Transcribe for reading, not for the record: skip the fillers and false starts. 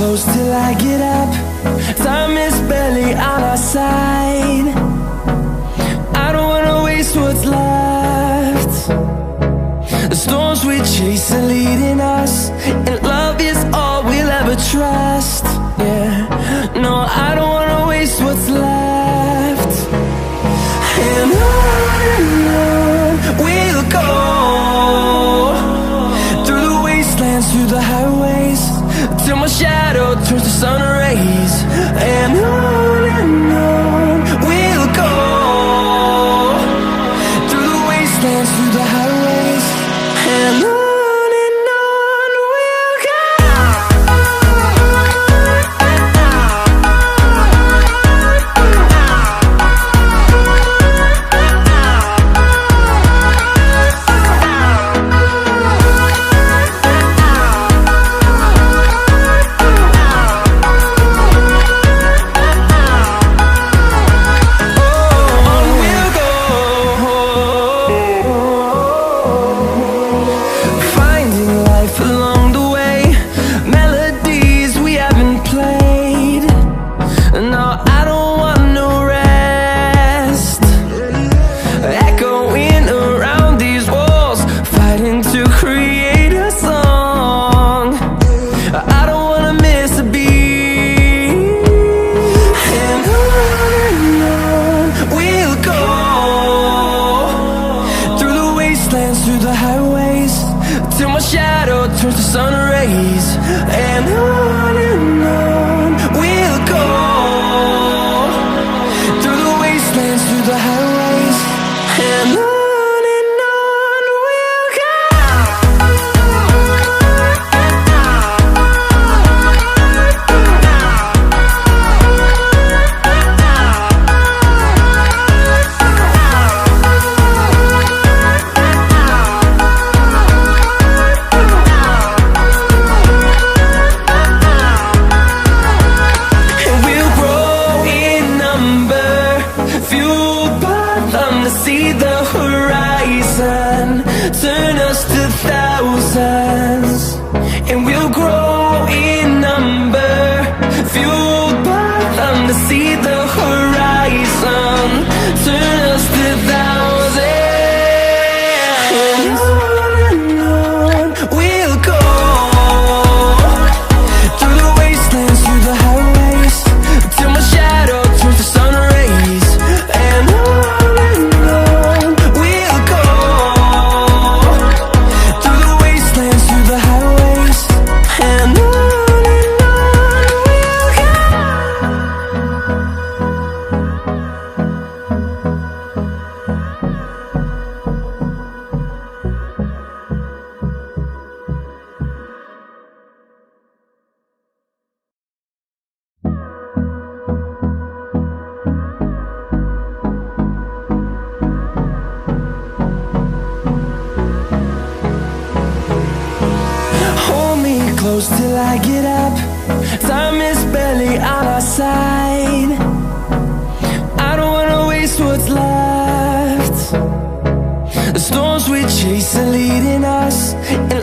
close till I get up. Time is barely on our side. I don't wanna waste what's left. The storms we chase are leading us, and love is all we'll ever trust. Yeah, no, I don't wanna waste what's left. And on we'll go, through the wastelands, through the highways, till my shadow turns to sun rays. And on we'll go, through the wastelands, through the highways, and on we'll go. Through the highways, till my shadow turns to sun rays. And on we'll go, through the wastelands, through the highways, and on we'll go. See the horizon, turn us to thousands, and we'll grow in number, fueled by them to see the horizon, turn us to thousands. And on we'll go, through the wastelands, through the highways, till my shadow turns to sun rays. And close till I get up. Time is barely on our side. I don't wanna waste what's left. The storms we chase are leading us, and